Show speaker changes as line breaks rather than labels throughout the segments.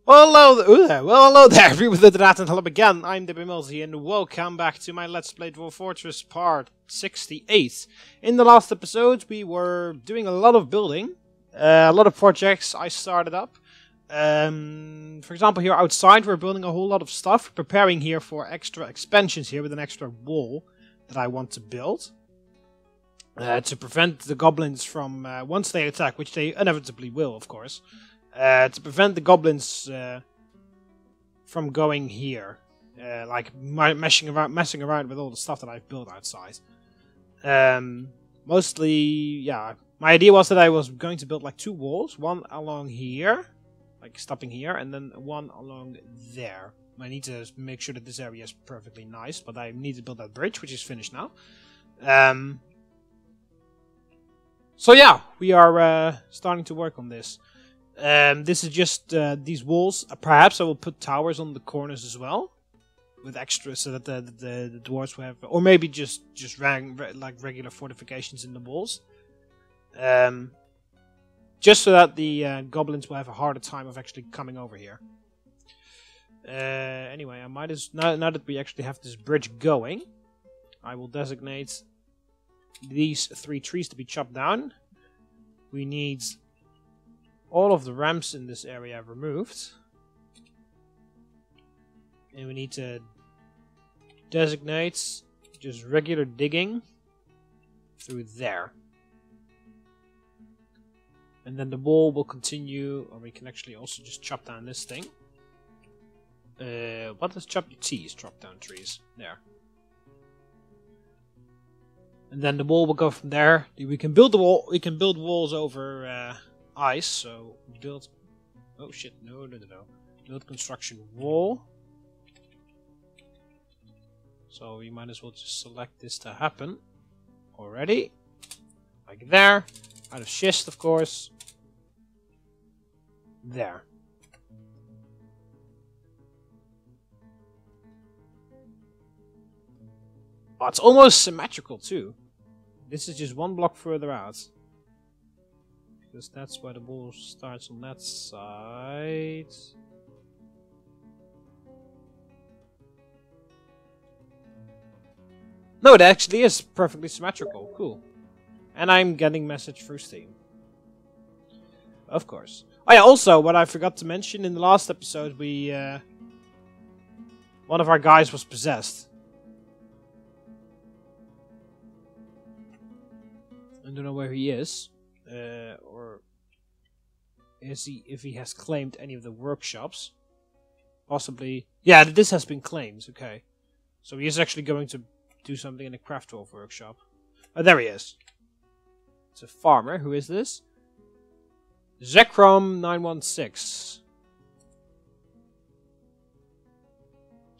Hello there, everyone with that and hello again. I'm TheMBmulti and welcome back to my Let's Play Dwarf Fortress part 68. In the last episode, we were doing a lot of building, a lot of projects I started up. For example, here outside, we're building a whole lot of stuff, preparing here for extra expansions here with an extra wall that I want to build. To prevent the goblins from, once they attack, which they inevitably will, of course, to prevent the goblins from going here, like messing around with all the stuff that I've built outside. Mostly, yeah. My idea was that I was going to build like two walls, one along here, like stopping here, and then one along there. I need to make sure that this area is perfectly nice, but I need to build that bridge, which is finished now. So yeah, we are starting to work on this. This is just these walls. Perhaps I will put towers on the corners as well, with extra, so that the dwarves will have, or maybe just like regular fortifications in the walls, just so that the goblins will have a harder time of actually coming over here. Anyway, I might as now that we actually have this bridge going, I will designate these 3 trees to be chopped down. We need all of the ramps in this area removed. And we need to designate just regular digging through there. And then the wall will continue, or we can actually also just chop down this thing. What does chop your T's? Chop down trees. There. And then the wall will go from there. We can build the wall. We can build walls over ice. So build. Oh shit! No. Build construction wall. So we might as well just select this to happen already, like there. Out of schist, of course. There. Oh, it's almost symmetrical too. This is just one block further out. Because that's why the wall starts on that side. No, it actually is perfectly symmetrical. Cool. And I'm getting message through Steam. Of course. Oh yeah, also, what I forgot to mention in the last episode, we... one of our guys was possessed. I don't know where he is, or is he, if he has claimed any of the workshops. Possibly. Yeah, this has been claimed, okay. So he is actually going to do something in the craft wolf workshop. Oh, there he is. It's a farmer. Who is this? Zekrom916.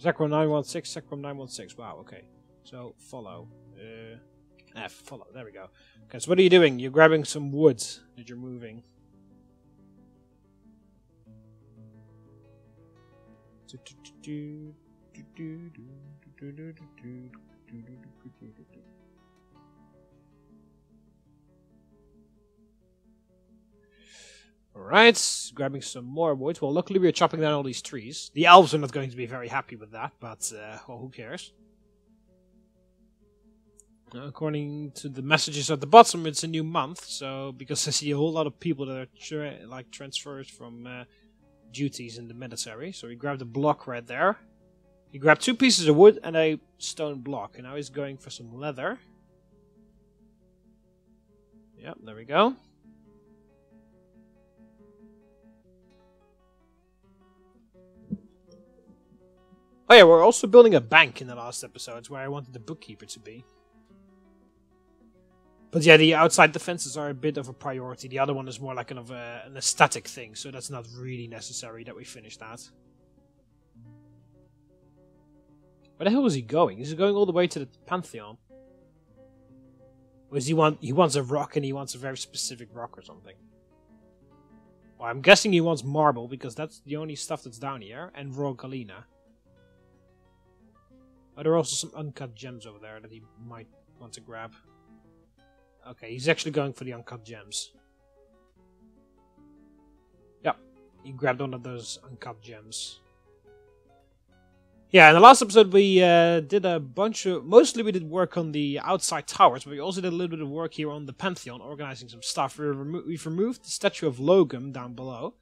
Zekrom916, Zekrom916. Wow, okay. So, follow. F, follow. There we go. Okay, so what are you doing? You're grabbing some wood that you're moving. Alright, grabbing some more wood. Well, luckily we're chopping down all these trees. The elves are not going to be very happy with that, but, well, who cares? According to the messages at the bottom, it's a new month, so because I see a whole lot of people that are like transfers from duties in the military. So he grabbed a block right there. He grabbed 2 pieces of wood and a stone block, and now he's going for some leather. Yep, there we go. Oh yeah, we're also building a bank in the last episodes where I wanted the bookkeeper to be. But yeah, the outside defenses are a bit of a priority. The other one is more like kind of an aesthetic thing, so that's not really necessary that we finish that. Where the hell is he going? Is he going all the way to the Pantheon? Or does he wants a rock and he wants a very specific rock or something? Well, I'm guessing he wants marble because that's the only stuff that's down here, and raw galena. But there are also some uncut gems over there that he might want to grab. Okay, he's actually going for the uncut gems. Yep, He grabbed one of those uncut gems. Yeah, in the last episode we did a bunch of... Mostly we did work on the outside towers, but we also did a little bit of work here on the Pantheon, organizing some stuff. We've removed the statue of Logum down below,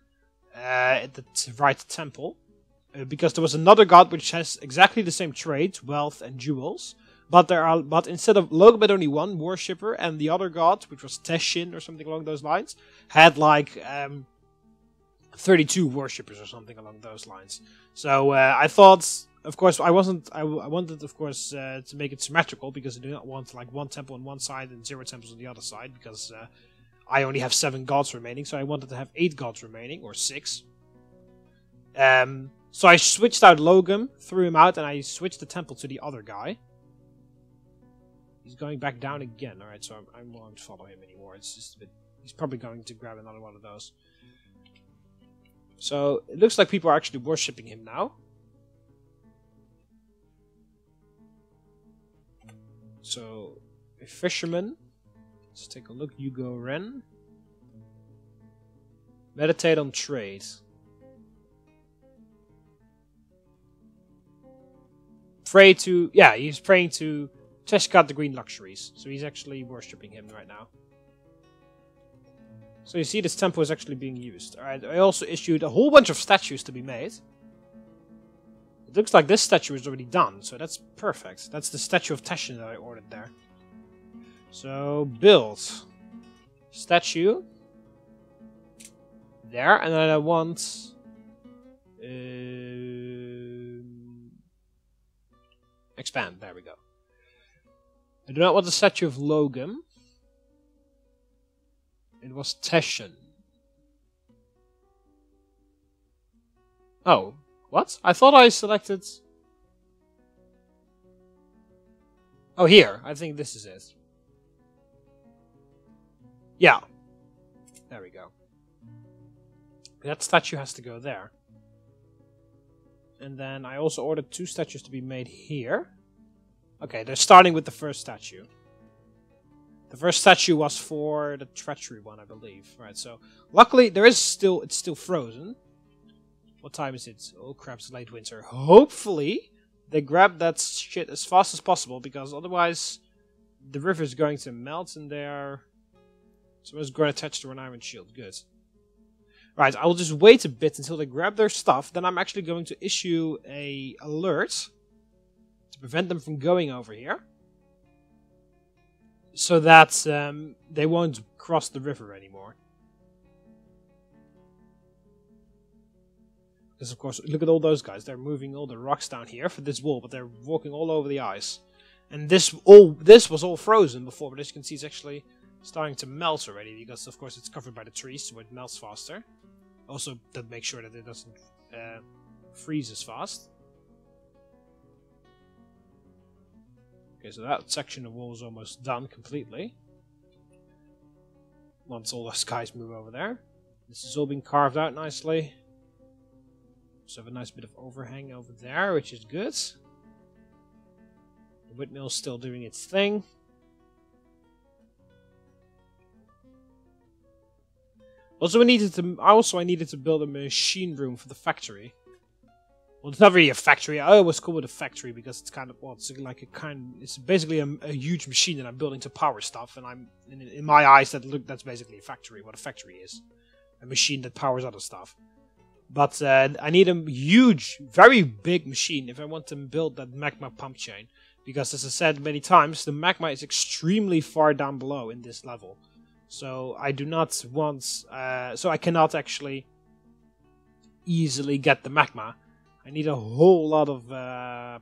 at the right temple, because there was another god which has exactly the same traits, wealth and jewels, but instead of Logum had only one worshipper, and the other god, which was Teshin or something along those lines, had like 32 worshippers or something along those lines. So I thought... Of course, I wanted, of course, to make it symmetrical, because I do not want like one temple on one side and 0 temples on the other side, because I only have 7 gods remaining, so I wanted to have 8 gods remaining, or 6. So I switched out Logum, threw him out, and I switched the temple to the other guy. He's going back down again. Alright, so I won't follow him anymore. It's just a bit... He's probably going to grab another one of those. So, it looks like people are actually worshipping him now. So, a fisherman. Let's take a look. Hugo Ren. Meditate on trade. Pray to... Yeah, he's praying to Teshkat the Green Luxuries. So he's actually worshipping him right now. So you see this temple is actually being used. Alright, I also issued a whole bunch of statues to be made. It looks like this statue is already done, so that's perfect. That's the statue of Teshin that I ordered there. So, build. Statue. There, and then I want... expand, there we go. I do not want the statue of Logum. It was Teshin. Oh. What? I thought I selected... Oh, here. I think this is it. Yeah. There we go. That statue has to go there. And then I also ordered 2 statues to be made here. Okay, they're starting with the first statue. The first statue was for the treachery one, I believe. Right, so... Luckily, it's still frozen. What time is it? Oh crap, it's late winter. Hopefully, they grab that shit as fast as possible, because otherwise the river is going to melt and they're... Someone's going to attach to an iron shield. Good. Right, I will just wait a bit until they grab their stuff. Then I'm actually going to issue a alert to prevent them from going over here, so that they won't cross the river anymore. Because of course, look at all those guys. They're moving all the rocks down here for this wall, but they're walking all over the ice. And this was all frozen before, but as you can see, it's actually starting to melt already, because of course it's covered by the trees, so it melts faster. Also, that makes sure that it doesn't freeze as fast. Okay, so that section of wall is almost done completely. Once all those guys move over there. This is all being carved out nicely. So have a nice bit of overhang over there, which is good. The windmill's still doing its thing. Also, I needed to build a machine room for the factory. Well, it's not really a factory. I always call it a factory because it's kind of, well, it's like it's basically a huge machine that I'm building to power stuff, and in my eyes that's basically a factory. What a factory is, a machine that powers other stuff. But I need a huge, very big machine if I want to build that magma pump chain. Because as I said many times, the magma is extremely far down below in this level. So I do not want... so I cannot actually easily get the magma. I need a whole lot of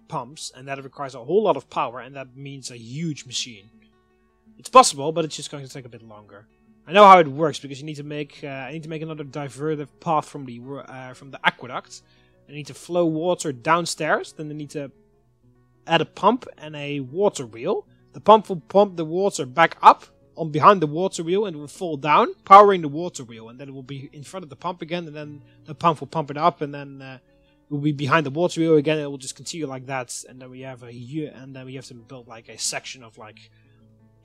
pumps, and that requires a whole lot of power, and that means a huge machine. It's possible, but it's just going to take a bit longer. I know how it works, because you need to make I need to make another divertive path from the aqueduct. I need to flow water downstairs. Then I need to add a pump and a water wheel. The pump will pump the water back up on behind the water wheel, and it will fall down, powering the water wheel. And then it will be in front of the pump again, and then the pump will pump it up, and then it will be behind the water wheel again. It will just continue like that, and then we have we have to build like a section of like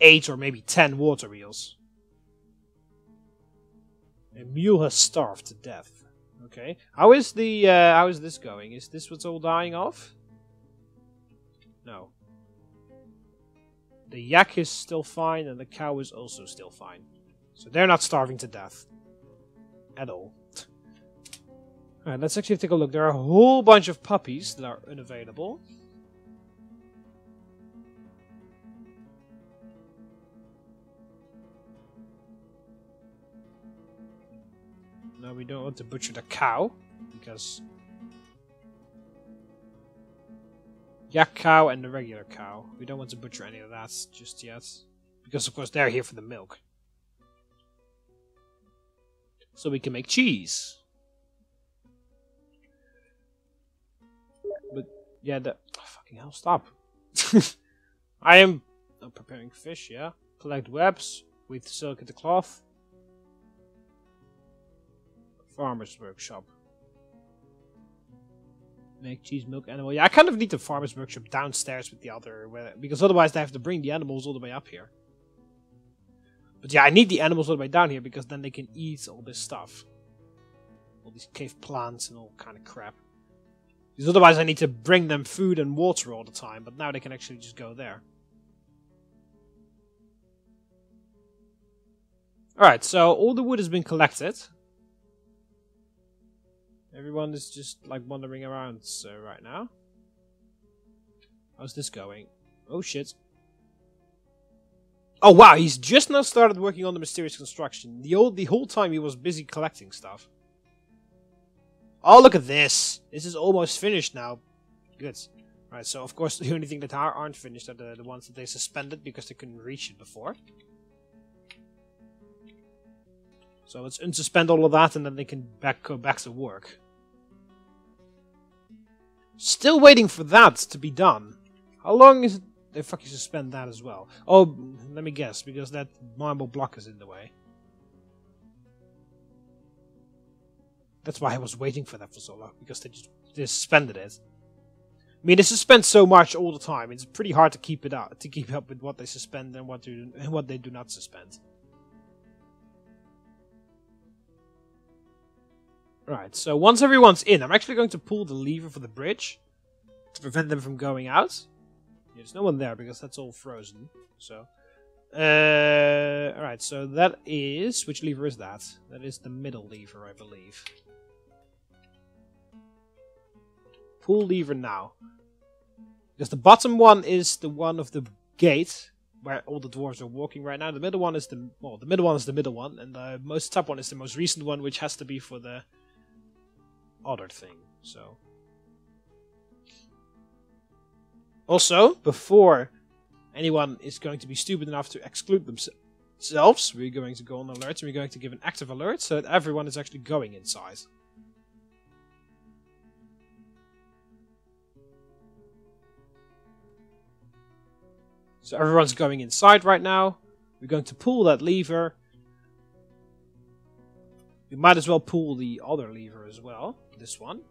8 or maybe 10 water wheels. A mule has starved to death. Okay. How is this going? Is this what's all dying off? No. The yak is still fine, and the cow is also still fine. So they're not starving to death. At all. Alright, let's actually take a look. There are a whole bunch of puppies that are unavailable. No, we don't want to butcher the cow, because... yak cow and the regular cow. We don't want to butcher any of that just yet. Because of course they're here for the milk. So we can make cheese. But, yeah, oh, fucking hell, stop. I am preparing fish, yeah. Collect webs with silk at the cloth. Farmer's workshop. Make cheese, milk, animal. Yeah, I kind of need the farmer's workshop downstairs with the other, because otherwise they have to bring the animals all the way up here. But yeah, I need the animals all the way down here because then they can eat all this stuff. All these cave plants and all kind of crap. Because otherwise I need to bring them food and water all the time, but now they can actually just go there. Alright, so all the wood has been collected. Everyone is just like wandering around right now. How's this going? Oh shit. Oh wow, he's just now started working on the mysterious construction. The whole time he was busy collecting stuff. Oh, look at this. This is almost finished now. Good. Right, so of course the only thing that aren't finished are the ones that they suspended because they couldn't reach it before. So let's unsuspend all of that and then they can go back to work. Still waiting for that to be done. How long is it? They fucking suspend that as well. Oh, let me guess, because that marble block is in the way. That's why I was waiting for that for so long, because they suspended it. I mean, they suspend so much all the time. It's pretty hard to keep up with what they suspend and what they do not suspend. Right, so once everyone's in, I'm actually going to pull the lever for the bridge to prevent them from going out. There's no one there because that's all frozen. So, alright, so that is... which lever is that? That is the middle lever, I believe. Pull lever now. Because the bottom one is the one of the gate, where all the dwarves are walking right now. The middle one is the middle one is the middle one, and the most top one is the most recent one, which has to be for the other thing. So also, before anyone is going to be stupid enough to exclude themselves, we're going to go on alert and we're going to give an active alert so that everyone is actually going inside. So everyone's going inside right now. We're going to pull that lever. We might as well pull the other lever as well. This one.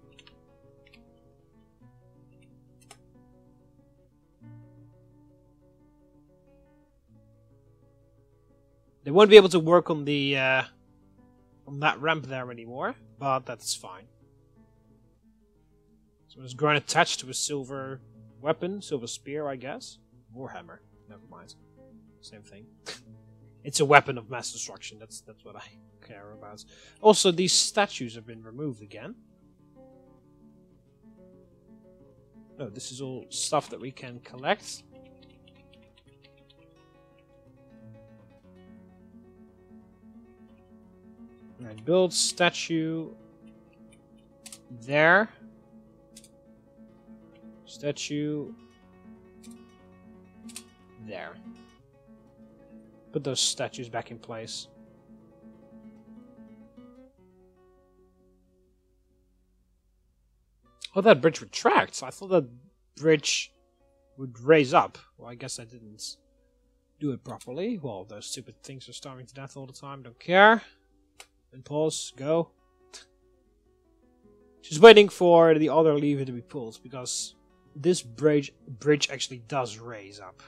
They won't be able to work on the on that ramp there anymore, but that's fine. So it's going attached to a silver weapon, silver spear, I guess. Warhammer. Never mind. Same thing. It's a weapon of mass destruction. That's what I care about. Also, these statues have been removed again. No, this is all stuff that we can collect. Right, build statue there. Statue there. Put those statues back in place. Oh, that bridge retracts. I thought that bridge would raise up. Well, I guess I didn't do it properly. Well, those stupid things are starving to death all the time. Don't care. And pause. Go. Just waiting for the other lever to be pulled, because this bridge actually does raise up.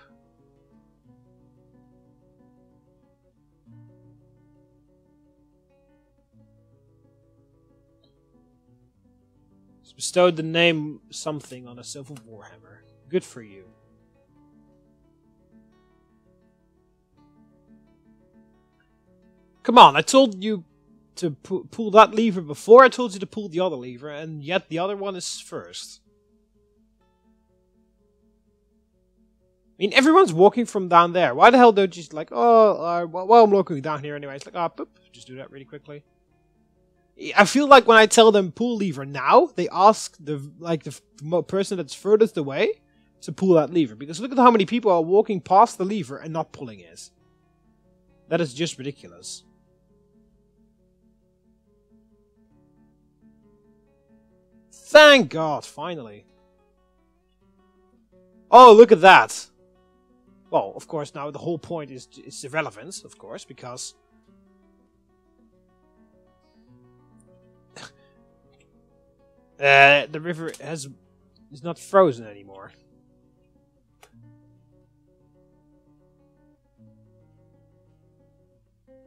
Bestowed the name something on a silver warhammer. Good for you. Come on, I told you to pull that lever before I told you to pull the other lever, and yet the other one is first. I mean, everyone's walking from down there. Why the hell don't you just like, oh, well, I'm walking down here anyway. It's like, oh, boop, just do that really quickly. I feel like when I tell them pull lever now, they ask the person that's furthest away to pull that lever. Because look at how many people are walking past the lever and not pulling it. That is just ridiculous. Thank God, finally. Oh, look at that. Well, of course, now the whole point is irrelevant, of course, because the river is not frozen anymore.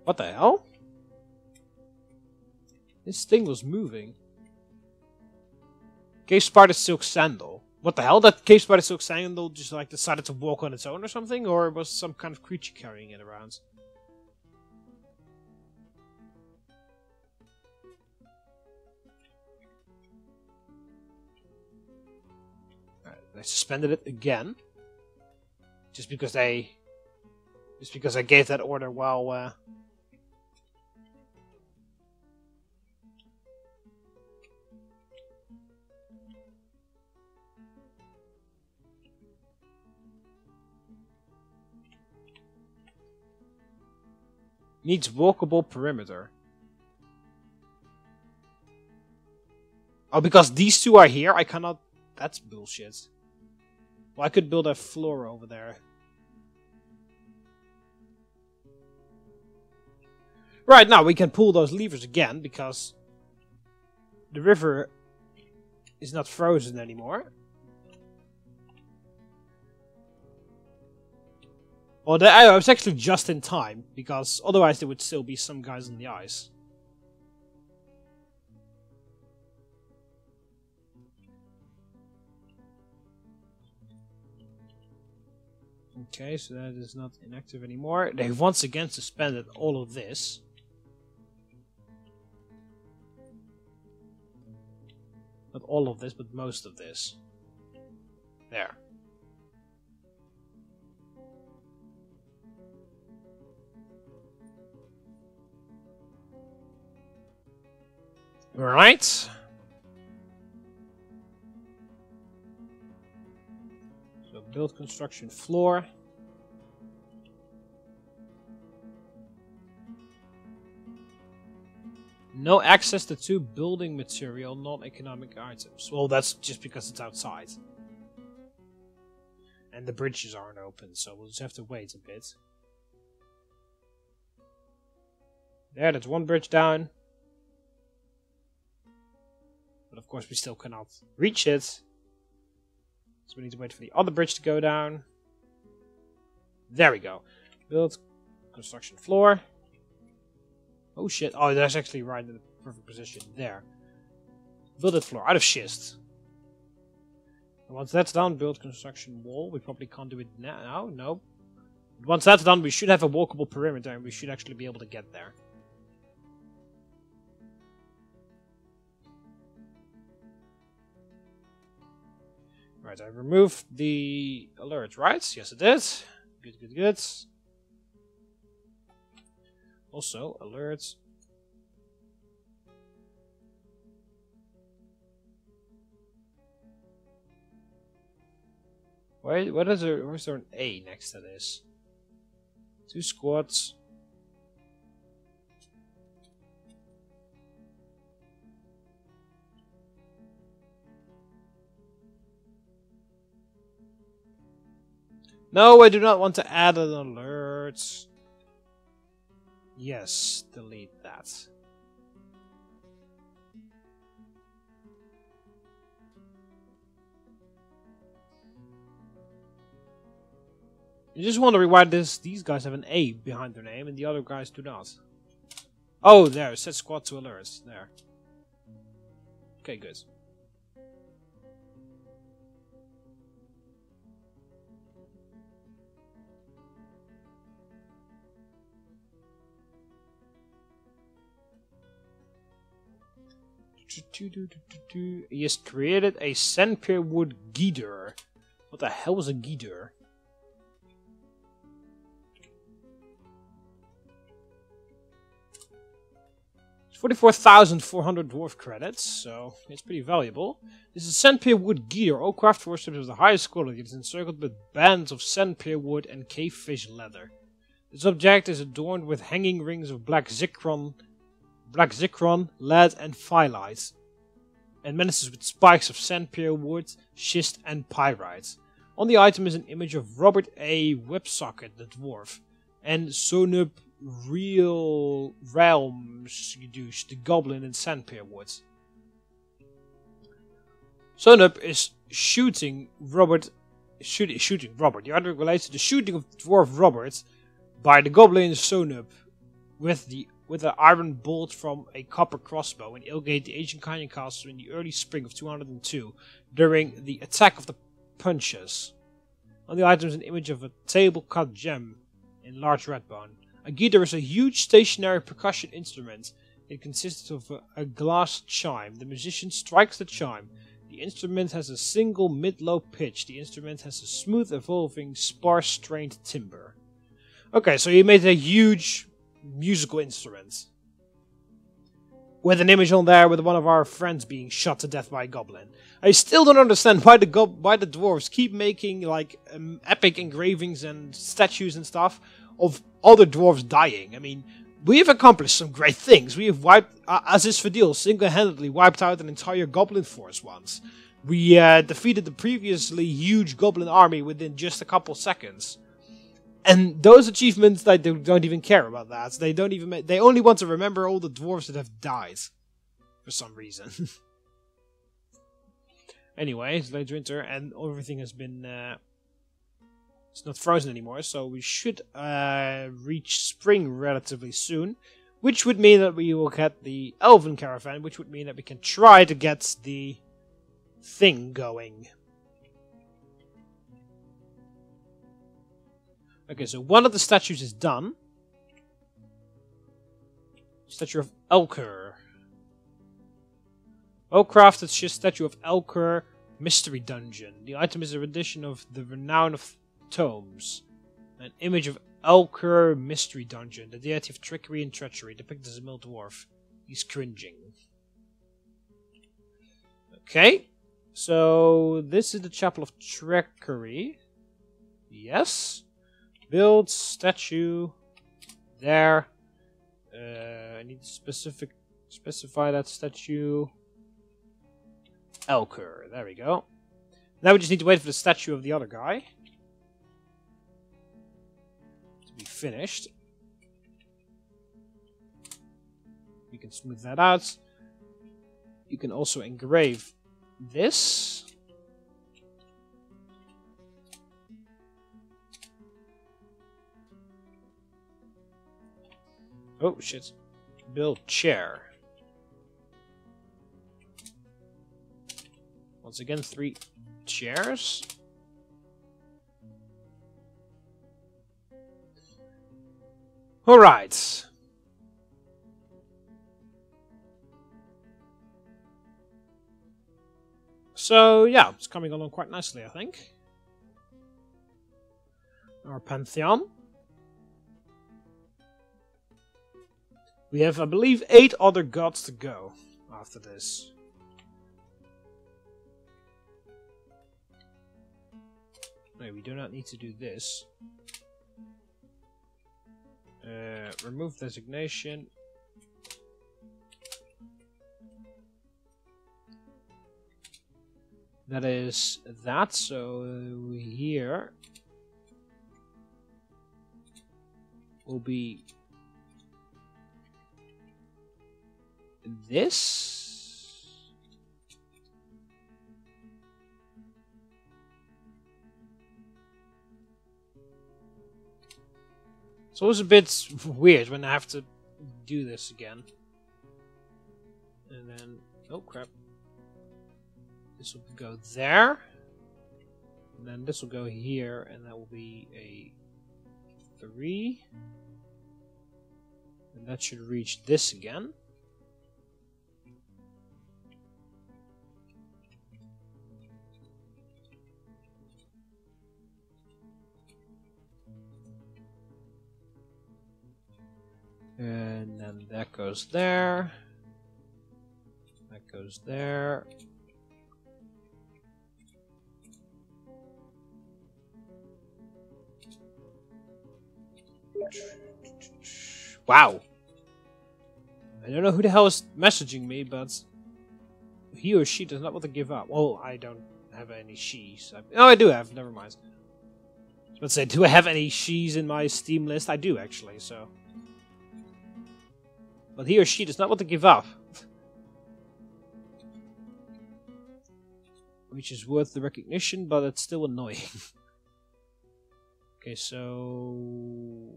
What the hell? This thing was moving. Cave spider silk sandal. What the hell? That cave spider silk sandal just like decided to walk on its own or something? Or was some kind of creature carrying it around? They suspended it again. Just because I gave that order while needs walkable perimeter. Oh, because these two are here, I cannot. That's bullshit. Well, I could build a floor over there. Right, now we can pull those levers again because the river is not frozen anymore. Well, I was actually just in time, because otherwise there would still be some guys on the ice. Okay, so that is not inactive anymore. They've once again suspended all of this. Not all of this, but most of this. There. Right. So build construction floor. No access to building material, non-economic items. Well, that's just because it's outside. And the bridges aren't open, so we'll just have to wait a bit. There, that's one bridge down. But of course we still cannot reach it. So we need to wait for the other bridge to go down. There we go. Build construction floor. Oh shit. Oh, that's actually right in the perfect position. There. Build it floor out of schist. And once that's done, build construction wall. We probably can't do it now. No. But once that's done, we should have a walkable perimeter and we should actually be able to get there. Right, I removed the alert, right? Yes, it did. Good, good, good. Also, alerts. Wait, what is there? Where's there an A next to this? 2 squads. No, I do not want to add an alert. Yes, delete that. You just wondering why these guys have an A behind their name and the other guys do not. Oh, there, set squad to alerts. There. Okay, good. He has created a sandpear wood geeder. What the hell is a geeder? 44,400 dwarf credits, so it's pretty valuable. This is sandpear wood gear. All craft worships of the highest quality. It is encircled with bands of sandpear wood and cavefish leather. This object is adorned with hanging rings of black zircon, lead, and phyllite, and menaces with spikes of sandpear wood, schist, and pyrite. On the item is an image of Robert A. Websocket, the dwarf, and Sonub Real Realms, the goblin in sandpear wood. Sonub is shooting Robert. Shooting Robert. The artwork relates to the shooting of dwarf Robert by the goblin Sonub with an iron bolt from a copper crossbow in Ilgate, the ancient Canyon castle, in the early spring of 202 during the attack of the Punches. On the item is an image of a table-cut gem in large red bone. A guitar is a huge stationary percussion instrument. It consists of a glass chime. The musician strikes the chime. The instrument has a single mid-low pitch. The instrument has a smooth, evolving, sparse-strained timbre. Okay, so he made a huge musical instrument. With an image on there with one of our friends being shot to death by a goblin. I still don't understand why the dwarves keep making like epic engravings and statues and stuff of other dwarves dying. I mean, we have accomplished some great things. We have wiped, as is Fadil, single-handedly wiped out an entire goblin force once. We defeated the previously huge goblin army within just a couple seconds. And those achievements, they don't even care about that. They don't even. They only want to remember all the dwarves that have died, for some reason. Anyway, it's late winter and everything has been. It's not frozen anymore, so we should reach spring relatively soon, which would mean that we will get the Elven Caravan, which would mean that we can try to get the thing going. Okay, so one of the statues is done. Statue of Elker. Well-crafted statue of Elker Mystery Dungeon. The item is a rendition of the Renown of Tomes. An image of Elker Mystery Dungeon, the deity of trickery and treachery, depicted as a middle dwarf. He's cringing. Okay, so this is the Chapel of Trickery. Yes. Build statue there. I need to specify that statue. Elker. There we go. Now we just need to wait for the statue of the other guy to be finished. You can smooth that out. You can also engrave this. Oh shit. Build chair. Once again, 3 chairs. Alright. So, yeah, it's coming along quite nicely, I think. Our Pantheon. We have, I believe, 8 other gods to go after this. No, we do not need to do this. Remove designation. That is that, so here will be this. It's always a bit weird when I have to do this again. And then, oh crap. This will go there. And then this will go here, and that will be a 3. And that should reach this again. And then that goes there. That goes there. Wow. I don't know who the hell is messaging me, but he or she does not want to give up. Oh, I don't have any she's. Oh, I do have. Never mind. I was about to say, do I have any she's in my Steam list? I do, actually, so. But he or she does not want to give up. Which is worth the recognition, but it's still annoying. Okay, so...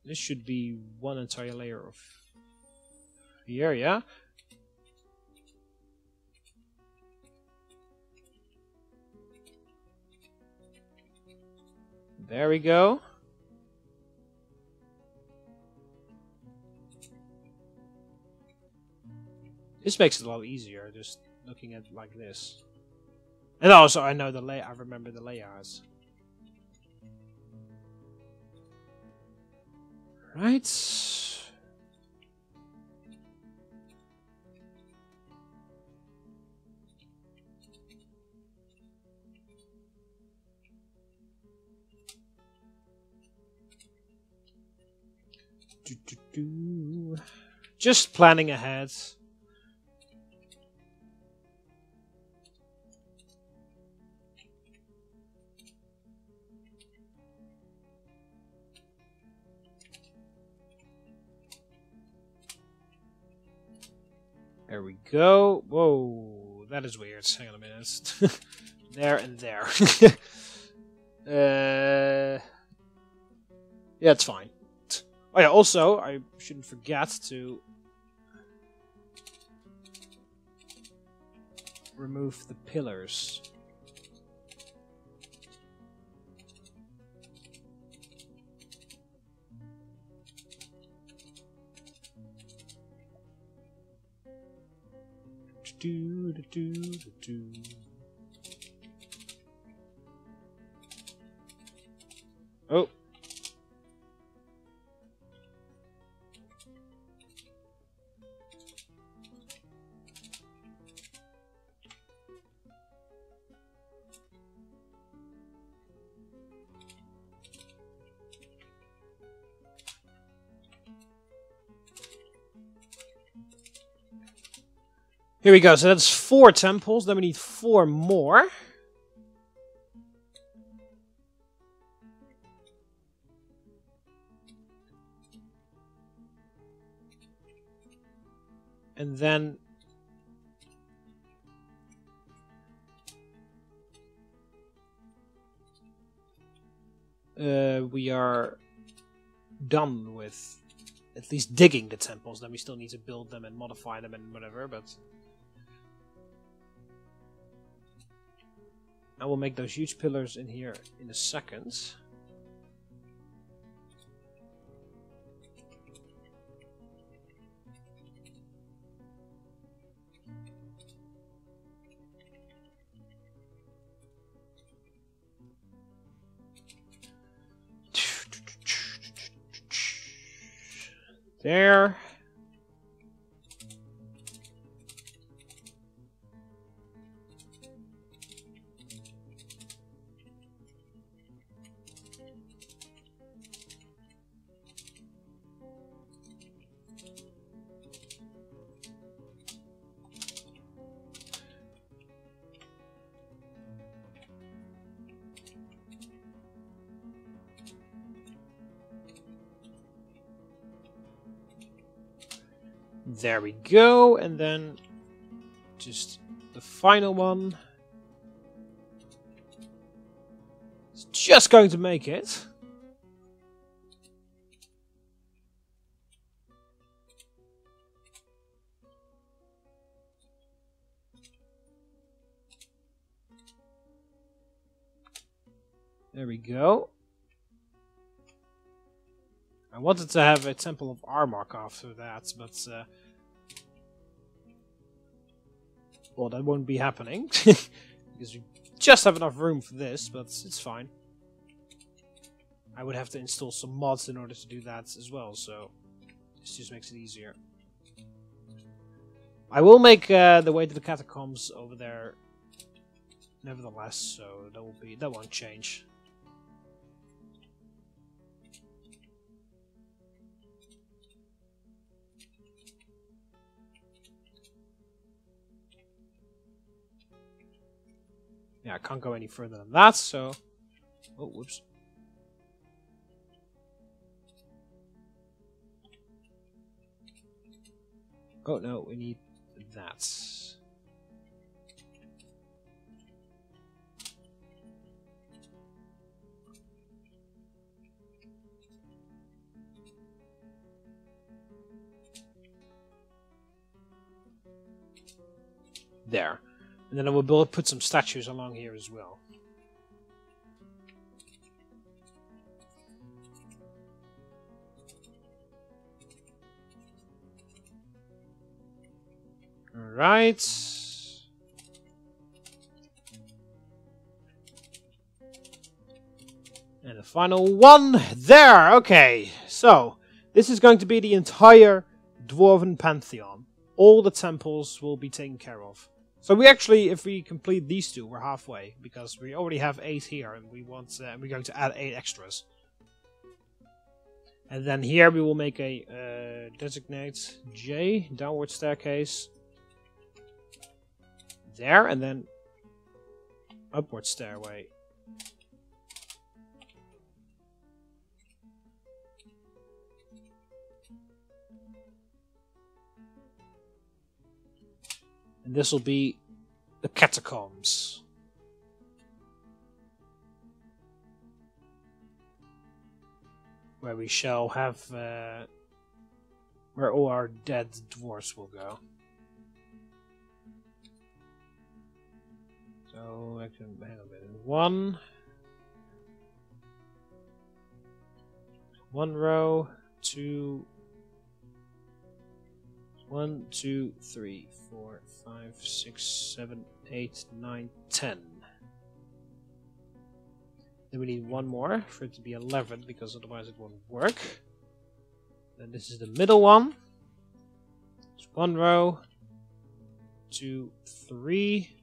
this should be one entire layer of... here, yeah? There we go. This makes it a lot easier, just looking at it like this. And also, I know the I remember the layouts. Right. Just planning ahead. There we go. Whoa, that is weird. Hang on a minute. There and there. Yeah, it's fine. Oh yeah, also, I shouldn't forget to remove the pillars. Oh. Here we go, so that's 4 temples, then we need 4 more. And then... we are done with at least digging the temples, then we still need to build them and modify them and whatever, but... I will make those huge pillars in here in a second. There. There we go, and then just the final one. It's just going to make it. There we go. I wanted to have a Temple of Armok after that, but well, that won't be happening because we just have enough room for this, but it's fine. I would have to install some mods in order to do that as well, so This just makes it easier. I will make the way to the catacombs over there, nevertheless, so that won't change. Yeah, I can't go any further than that, so... Oh, whoops. Oh, no, we need that. There. And then I will put some statues along here as well. Alright. And the final one. There! Okay. So, this is going to be the entire Dwarven Pantheon. All the temples will be taken care of. So we actually, if we complete these two, we're halfway. Because we already have 8 here, and we're going to add 8 extras. And then here we will make a designate J, downward staircase. There, and then upward stairway. And this will be the catacombs. Where we shall have where all our dead dwarves will go. So I can hang on a minute. One row, 2, 1, 2, 3, 4, 5, 6, 7, 8, 9, 10. Then we need one more for it to be 11, because otherwise it won't work. Then this is the middle one. It's 1 row, 2, 3.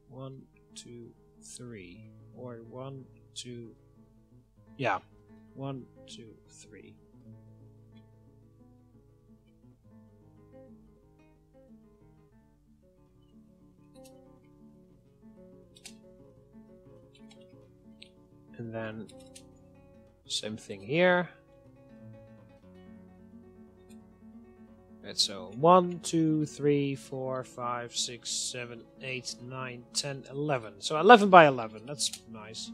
1, 2, 3. Or 1, 2. Yeah. 1, 2, 3. And then same thing here. Right, so 1, 2, 3, 4, 5, 6, 7, 8, 9, 10, 11. So 11 by 11, that's nice.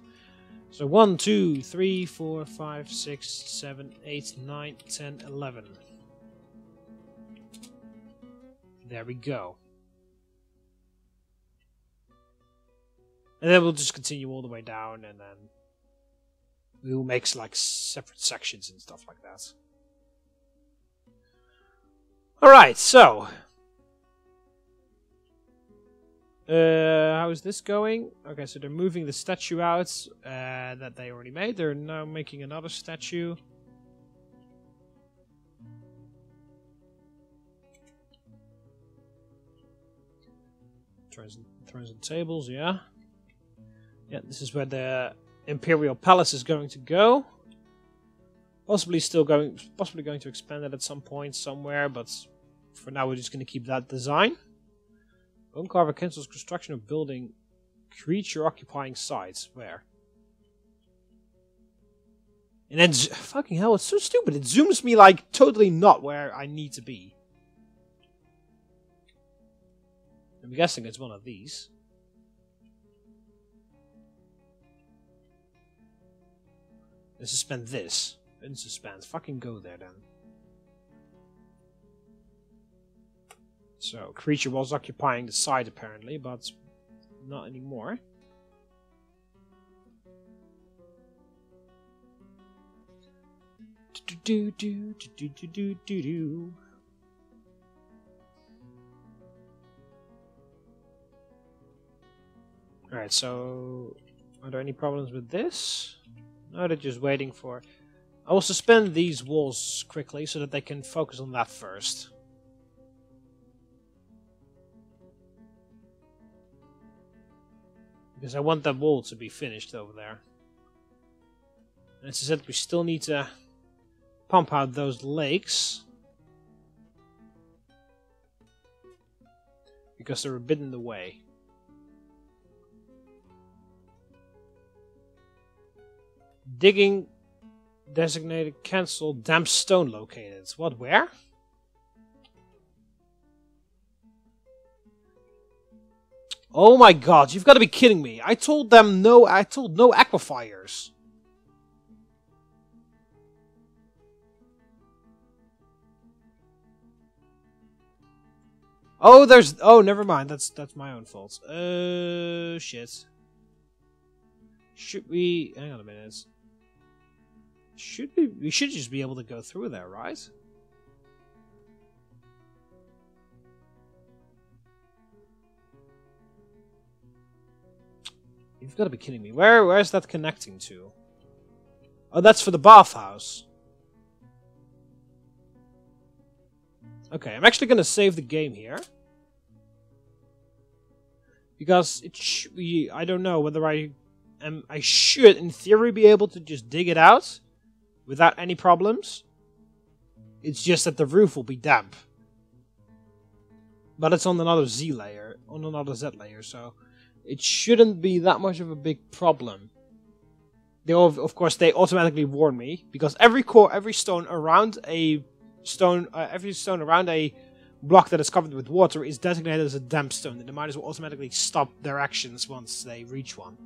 So 1, 2, 3, 4, 5, 6, 7, 8, 9, 10, 11. There we go. And then we'll just continue all the way down, and then we will make like separate sections and stuff like that. Alright, so how is this going? Okay, so they're moving the statue out that they already made. They're now making another statue. Thrones and tables, yeah. Yeah, this is where the Imperial Palace is going to go. Possibly going to expand it at some point somewhere, but for now we're just going to keep that design. Bone Carver cancels construction of building creature occupying sites. Where? And then, fucking hell, it's so stupid. It zooms me like totally not where I need to be. I'm guessing it's one of these. Let's suspend this. Unsuspend. Fucking go there then. So, creature was occupying the site apparently, but not anymore. Alright, so are there any problems with this? No, they're just waiting for... I will suspend these walls quickly so that they can focus on that first. Because I want that wall to be finished over there. And as I said, we still need to pump out those lakes. Because they're a bit in the way. Digging designated cancel damp stone located. What, where? Oh my god, you've got to be kidding me. I told them no aquifers. Oh, never mind. That's my own fault. Shit. Should we... Hang on a minute. We should just be able to go through there, right? You've got to be kidding me. Where's that connecting to? Oh, that's for the bathhouse. Okay, I'm actually going to save the game here. Because I don't know whether I should, in theory, be able to just dig it out without any problems. It's just that the roof will be damp. But it's on another Z layer, on another Z layer, so it shouldn't be that much of a big problem. Of course, they automatically warn me because every stone around a block that is covered with water is designated as a damp stone, and they might as well automatically stop their actions once they reach one.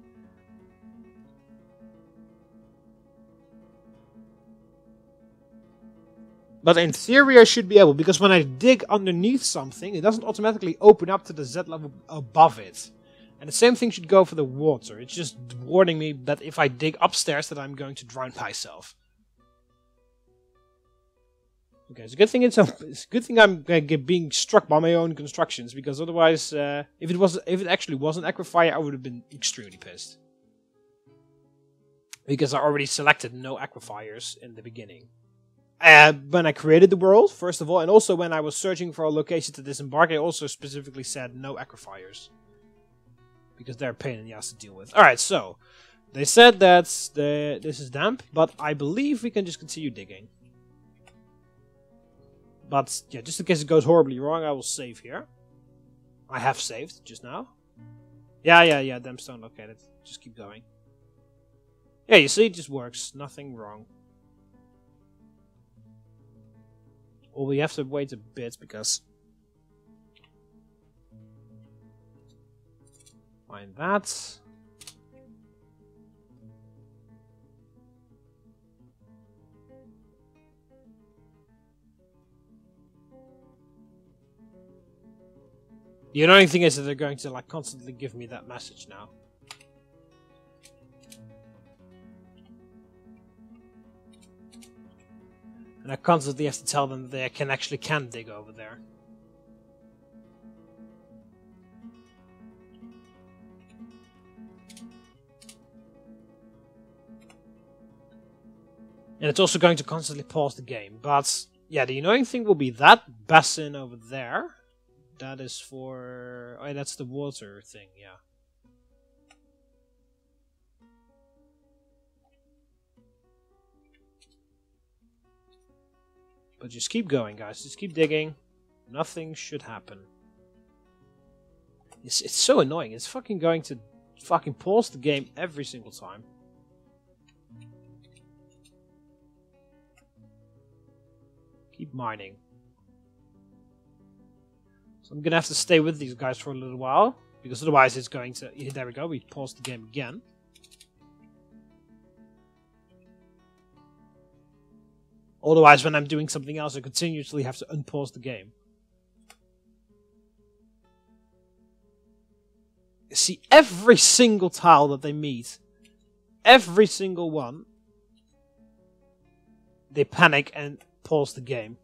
But in theory I should be able, because when I dig underneath something, it doesn't automatically open up to the Z level above it. And the same thing should go for the water. It's just warning me that if I dig upstairs that I'm going to drown myself. Okay, it's a good thing it's a good thing I'm being struck by my own constructions, because otherwise, if it actually was an aquifer, I would have been extremely pissed. Because I already selected no aquifers in the beginning. When I created the world, first of all, and also when I was searching for a location to disembark, I also specifically said no aquifers. Because they're a pain in the ass to deal with. Alright, so, they said that this is damp, but I believe we can just continue digging. But, yeah, just in case it goes horribly wrong, I will save here. I have saved, just now. Yeah, damn stone located. Just keep going. Yeah, you see, it just works. Nothing wrong. Well, we have to wait a bit, because... Find that. The annoying thing is that they're going to constantly give me that message now. And I constantly have to tell them that they can dig over there. And it's also going to constantly pause the game. But, yeah, the annoying thing will be that basin over there. That is for... Oh, that's the water thing, yeah. But just keep going, guys. Just keep digging. Nothing should happen. It's so annoying. It's fucking going to fucking pause the game every single time. Keep mining. So I'm gonna have to stay with these guys for a little while, because otherwise it's going to... There we go, we paused the game again. Otherwise, when I'm doing something else, I continuously have to unpause the game. See, every single tile that they meet, every single one, they panic and pause the game.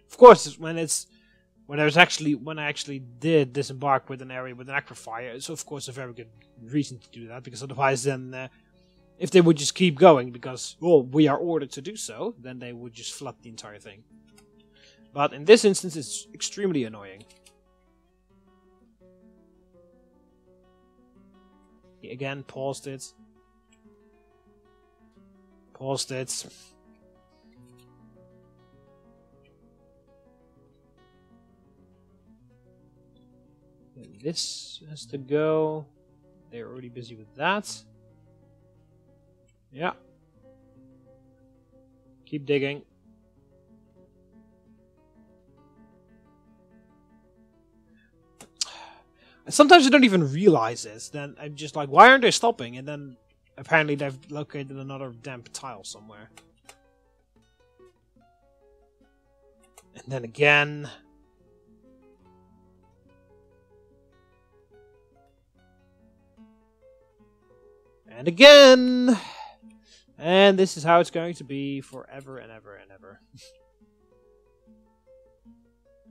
Of course, when I actually did disembark with an area with an aquifer, it's of course a very good reason to do that, because otherwise then If they would just keep going because, well, we are ordered to do so, then they would just flood the entire thing. But in this instance, it's extremely annoying. Again, paused it. Paused it. And this has to go. They're already busy with that. Yeah. Keep digging. Sometimes I don't even realize this. Then I'm just like, why aren't they stopping? And then apparently they've located another damp tile somewhere. And then again. And again. And this is how it's going to be forever and ever and ever.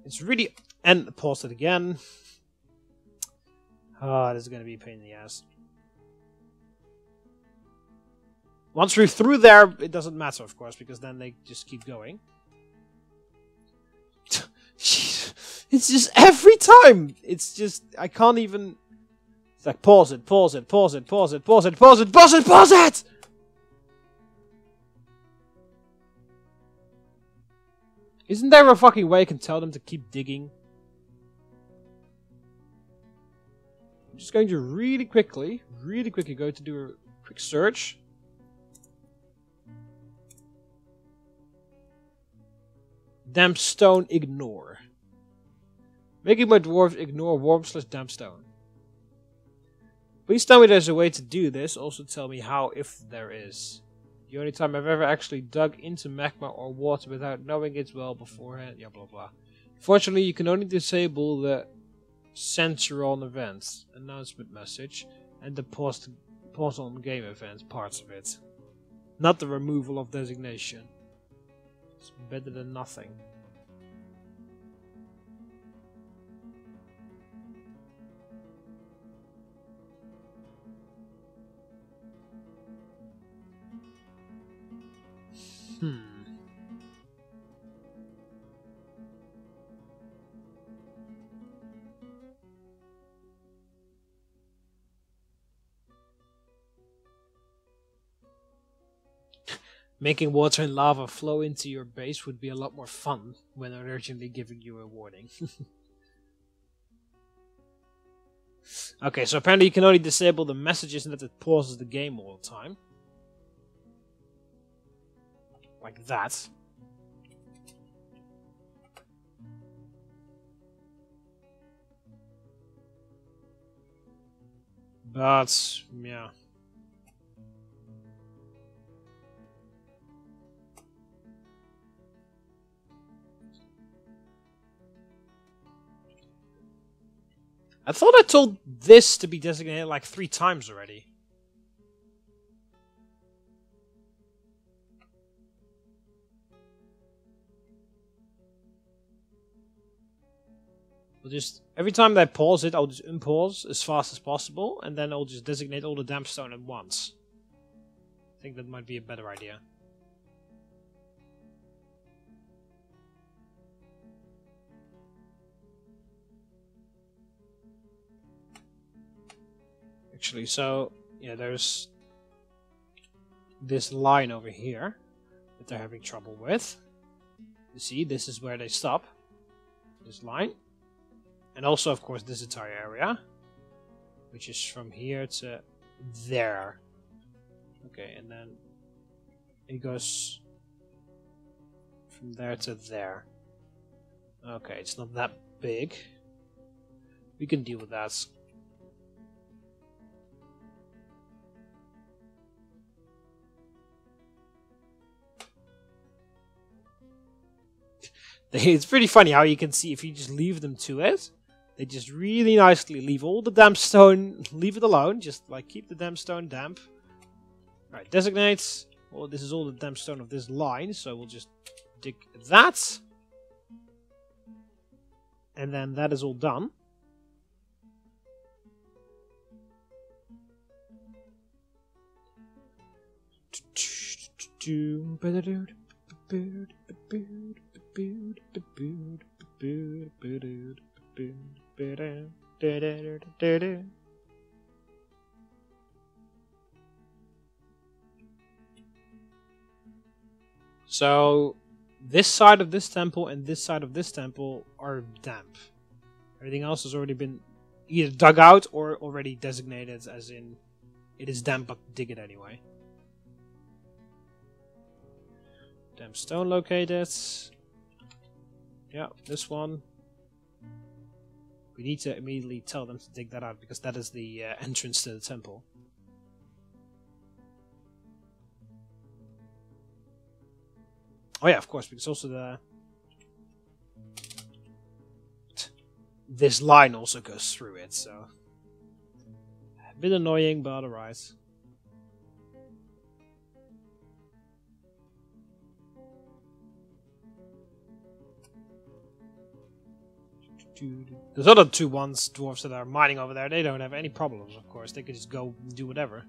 It's really... And pause it again. Oh, this is going to be a pain in the ass. Once we're through there, it doesn't matter, of course, because then they just keep going. It's just every time! It's just... I can't even... It's like, pause it, pause it, pause it, pause it, pause it, pause it, pause it, pause it! Isn't there a fucking way I can tell them to keep digging? I'm just going to really quickly go to do a quick search. Damp stone ignore. Making my dwarves ignore warm/damp stone. Please tell me there's a way to do this. Also tell me how, if there is. The only time I've ever actually dug into magma or water without knowing it well beforehand. Yeah, blah blah. Fortunately, you can only disable the censor on events, announcement message, and the pause on game events parts of it. Not the removal of designation. It's better than nothing. Making water and lava flow into your base would be a lot more fun when urgently giving you a warning. Okay, so apparently you can only disable the messages and that it pauses the game all the time. Like that. But, yeah. I thought I told this to be designated like 3 times already. I'll just, every time I pause it, I'll just unpause as fast as possible, and then I'll just designate all the damp stone at once. I think that might be a better idea. Actually, so, yeah, there's this line over here that they're having trouble with. You see, this is where they stop. This line. And also, of course, this entire area. Which is from here to there. Okay, and then it goes from there to there. Okay, it's not that big. We can deal with that. It's pretty funny how you can see if you just leave them to it, they just really nicely leave all the damp stone, leave it alone, just like keep the damp stone damp. Alright, designate. Well, this is all the damp stone of this line, so we'll just dig that. And then that is all done. So, this side of this temple and this side of this temple are damp. Everything else has already been either dug out or already designated as in it is damp, but dig it anyway. Damp stone located. Yeah, this one. We need to immediately tell them to dig that out because that is the entrance to the temple. Oh yeah, of course, because also the this line also goes through it, so a bit annoying, but alright. Those other two dwarves that are mining over there, they don't have any problems, of course. They can just go and do whatever.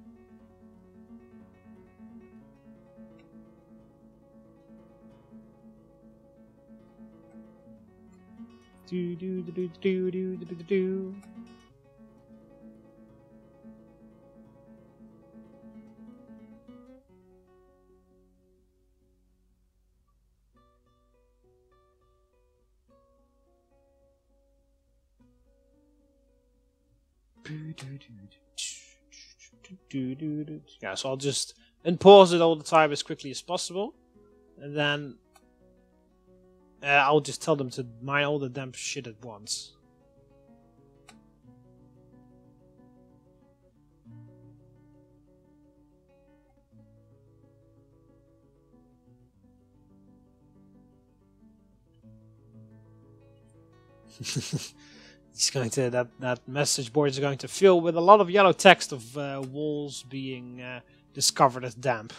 Yeah, so I'll just unpause it all the time as quickly as possible, and then I'll just tell them to mine all the damn shit at once. It's going to that message board is going to fill with a lot of yellow text of walls being discovered as damp.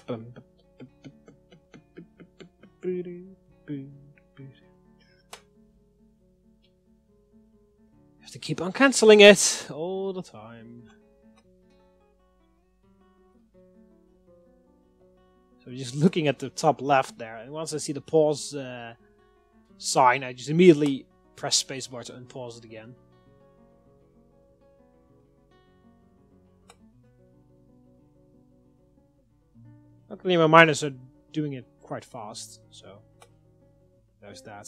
You have to keep on cancelling it all the time. So just looking at the top left there, and once I see the pause sign, I just immediately press spacebar to unpause it again. Luckily my miners are doing it quite fast, so there's that.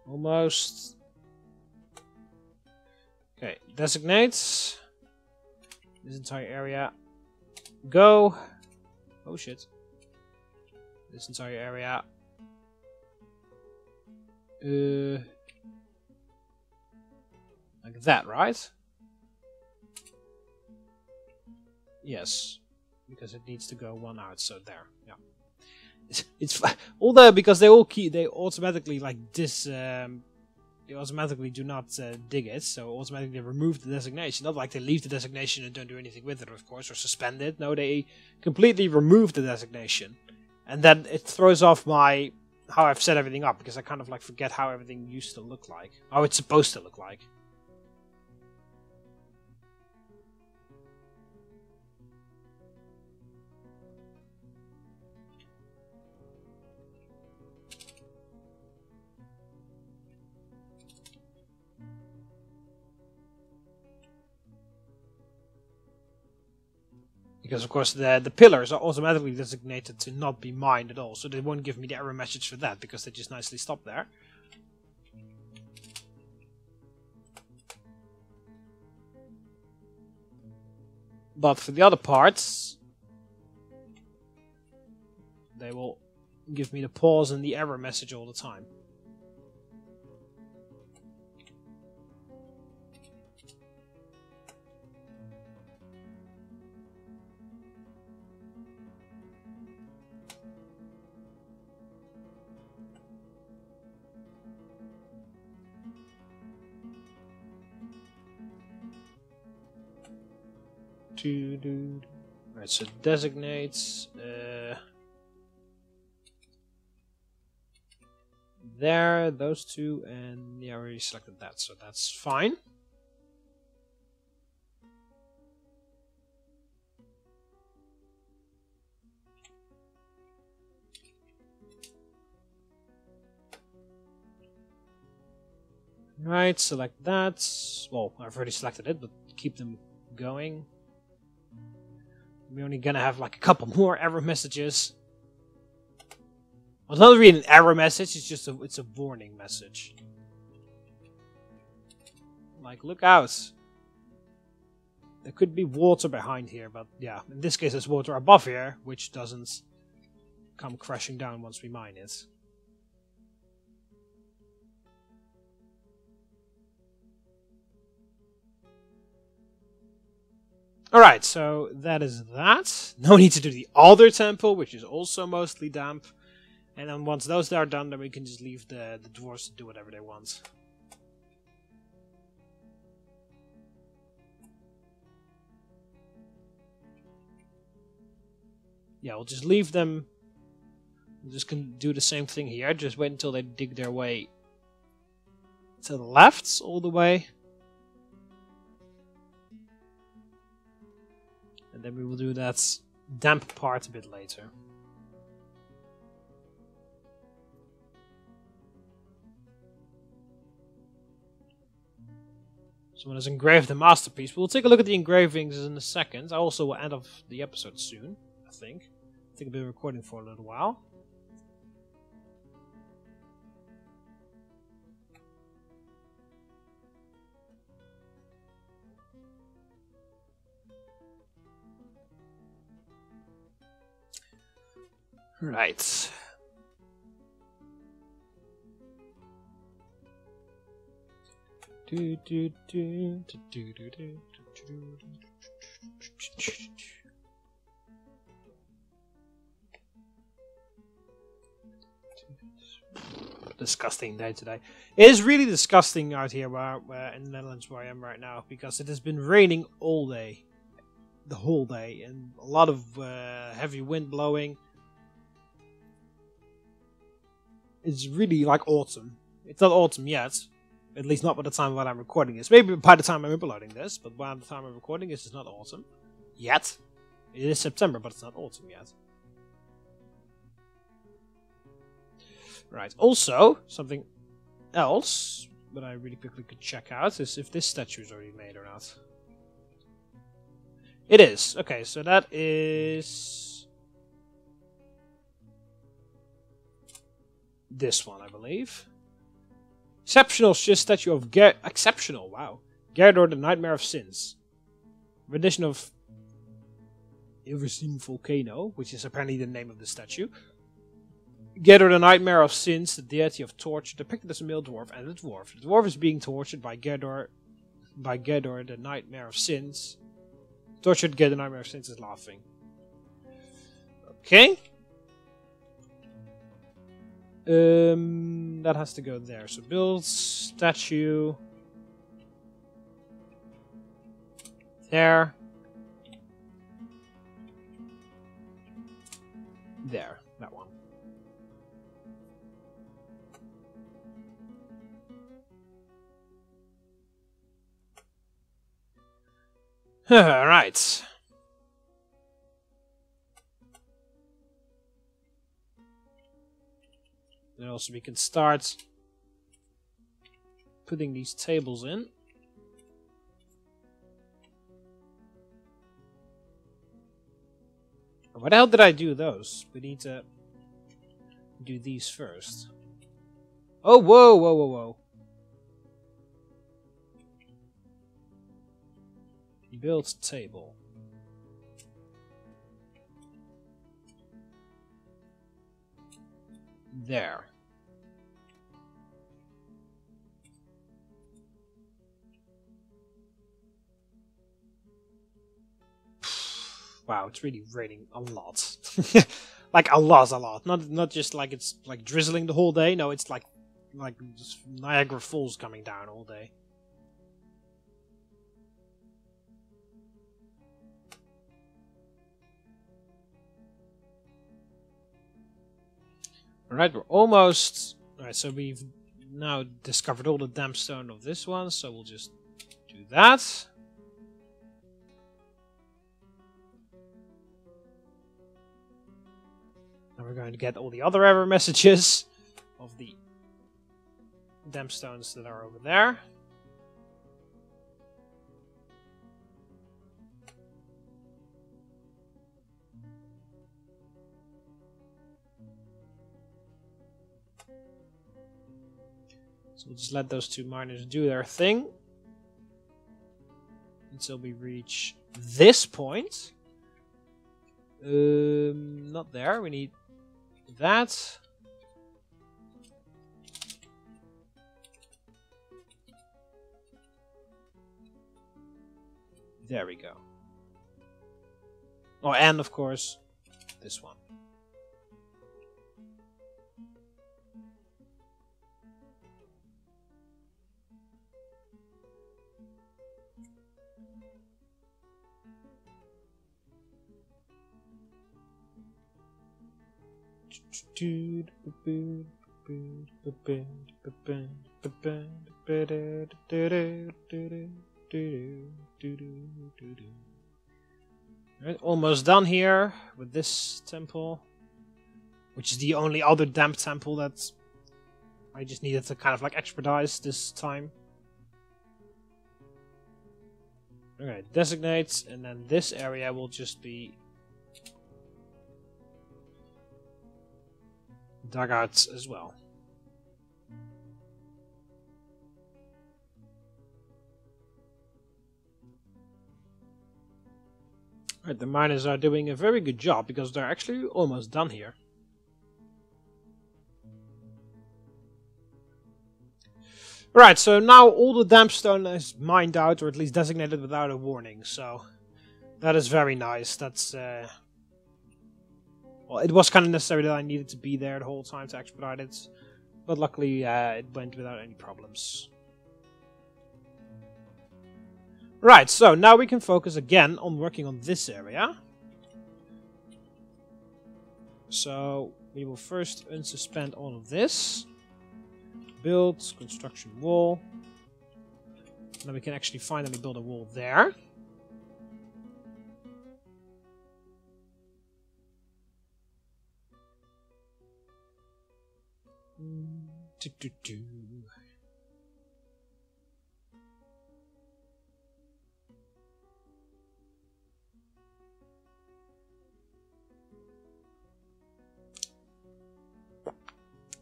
Almost. Okay, designates this entire area. Go. Oh shit. This entire area. Like that, right? Yes, because it needs to go one out. So there, yeah. It's although because they automatically like this. They automatically do not dig it, so automatically remove the designation. Not like they leave the designation and don't do anything with it, of course, or suspend it. No, they completely remove the designation. And then it throws off how I've set everything up, because I kind of like forget how everything used to look like. How it's supposed to look like. Because of course the pillars are automatically designated to not be mined at all, so they won't give me the error message for that, because they just nicely stop there. But for the other parts, they will give me the pause and the error message all the time. Right, so designates there, those two, and yeah, I already selected that, so that's fine. Right, select that. Well, I've already selected it, but keep them going. We're only gonna have like a couple more error messages. Well, it's not really an error message, it's just it's a warning message. Like, look out. There could be water behind here, but yeah, in this case there's water above here, which doesn't come crashing down once we mine it. Alright, so that is that. No need to do the other temple, which is also mostly damp. And then once those are done, then we can just leave the dwarves to do whatever they want. Yeah, we'll just leave them. We'll just do the same thing here. Just wait until they dig their way to the left, all the way. And then we will do that damp part a bit later. Someone has engraved the masterpiece. We'll take a look at the engravings in a second. I also will end off the episode soon, I think. I think I've been recording for a little while. Right. Disgusting day today. It is really disgusting out here where in the Netherlands where I am right now, because it has been raining all day. The whole day. And a lot of heavy wind blowing. It's really like autumn. It's not autumn yet. At least not by the time when I'm recording this. Maybe by the time I'm uploading this, but by the time I'm recording this, it's not autumn. Yet. It is September, but it's not autumn yet. Right. Also, something else that I really quickly could check out is if this statue is already made or not. It is. Okay, so that is this one, I believe. Exceptional statue of exceptional, wow. Gerdor, the Nightmare of Sins. Rendition of Iversin Volcano, which is apparently the name of the statue. Gerdor, the Nightmare of Sins, the deity of torture, depicted as a male dwarf and a dwarf. The dwarf is being tortured by Gerdor, the Nightmare of Sins. Tortured Gerdor, the Nightmare of Sins is laughing. Okay. That has to go there. So build statue there. There, that one. Right. Then also we can start putting these tables in. Why the hell did I do those? We need to do these first. Oh, whoa, whoa, whoa, whoa. Build table. There. Wow, it's really raining a lot. Like a lot. Not just like it's like drizzling the whole day. No, it's like just Niagara Falls coming down all day. Alright, we're almost... Alright, so we've now discovered all the damp stone of this one, so we'll just do that. Now we're going to get all the other error messages of the damp stones that are over there. So we'll just let those two miners do their thing until we reach this point. Not there. We need that. There we go. Oh, and of course, this one. Right, almost done here with this temple, which is the only other damp temple that I just needed to kind of like expedite this time. Okay, designate, and then this area will just be dugouts as well. Right, the miners are doing a very good job because they're actually almost done here. Right, so now all the damp stone is mined out, or at least designated without a warning, so that is very nice. That's well, it was kind of necessary that I needed to be there the whole time to expedite it, but luckily it went without any problems. Right, so now we can focus again on working on this area. So we will first unsuspend all of this. Build construction wall. And then we can actually finally build a wall there.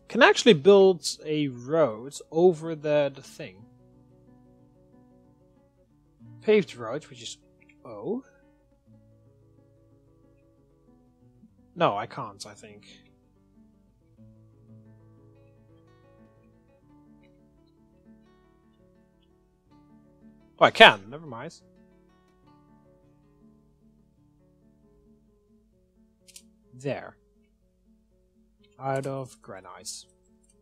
Can actually build a road over the thing. Paved road, which is O. No, I can't, I think. Oh, I can, never mind. There. Out of granite.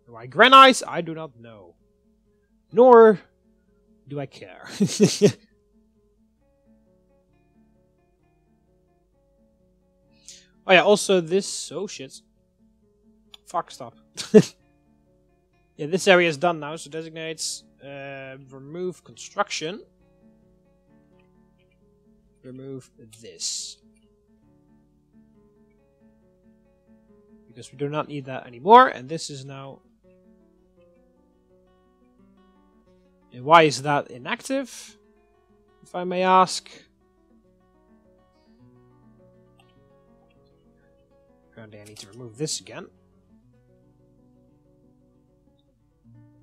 Why granite? I do not know. Nor do I care. Oh yeah, also this... Oh shit. Fuck, stop. Yeah, this area is done now, so designates... remove construction. Remove this. Because we do not need that anymore, and this is now... And why is that inactive, if I may ask? Apparently I need to remove this again.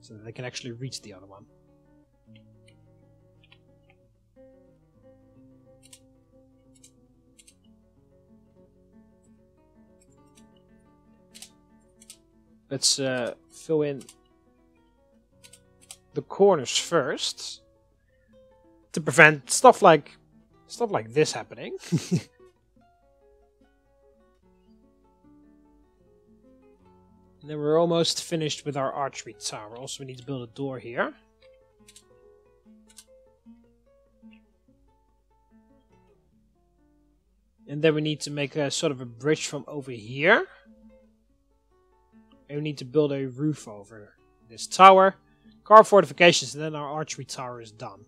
So that they can actually reach the other one. Let's fill in the corners first to prevent stuff like this happening. And then we're almost finished with our archery tower. Also, we need to build a door here. And then we need to make a sort of a bridge from over here. And we need to build a roof over this tower. Carve fortifications, and then our archery tower is done.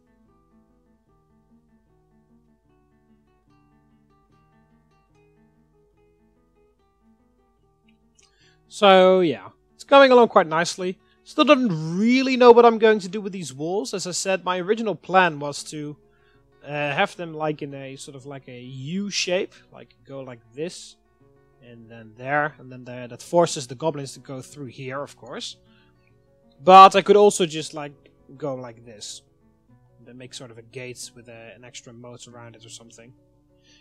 So, yeah. It's going along quite nicely. Still don't really know what I'm going to do with these walls. As I said, my original plan was to have them like in a sort of like a U shape. Like go like this. And then there. And then that forces the goblins to go through here, of course. But I could also just like go like this. And then make sort of a gate with an extra moat around it or something.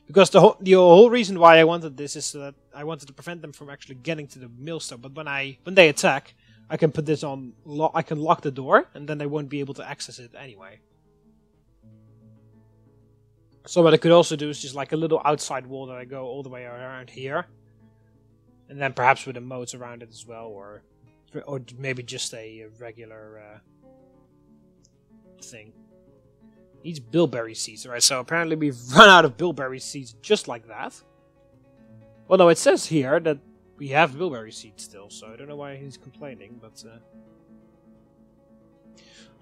Because the whole reason why I wanted this is that I wanted to prevent them from actually getting to the millstone. But when they attack, I can put this on. I can lock the door, and then they won't be able to access it anyway. So what I could also do is just like a little outside wall that I go all the way around here, and then perhaps with a moat around it as well, or maybe just a regular thing. Needs bilberry seeds. Alright, so apparently we've run out of bilberry seeds just like that. Well, no, it says here that we have bilberry seeds still, so I don't know why he's complaining, but...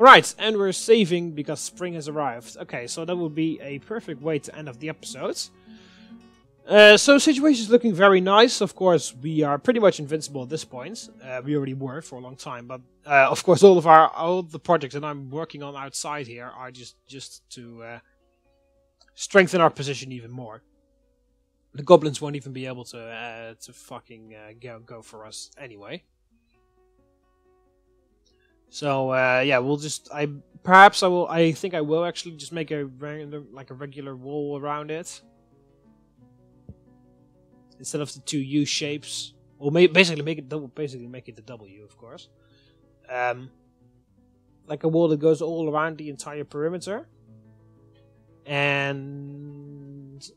Alright, and we're saving because spring has arrived. Okay, so that would be a perfect way to end off the episode. So situation is looking very nice. Of course, we are pretty much invincible at this point. We already were for a long time, but of course, all the projects that I'm working on outside here are just to strengthen our position even more. The goblins won't even be able to fucking go for us anyway. So yeah, we'll just I think I will actually just make a regular wall around it. Instead of the two U shapes, or basically make it the W, of course. Like a wall that goes all around the entire perimeter, and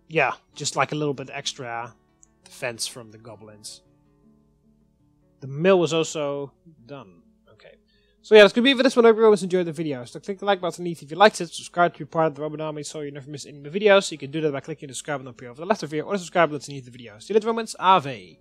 yeah, just like a little bit extra defense from the goblins. The mill was also done. Okay. So yeah, that's going to be it for this one. I hope you always enjoyed the video. So click the like button underneath if you liked it. Subscribe to be part of the Dwarven Army so you never miss any of my videos. So you can do that by clicking the subscribe button up here over the left of here, or the subscribe button underneath the video. See you later, moments. Ave.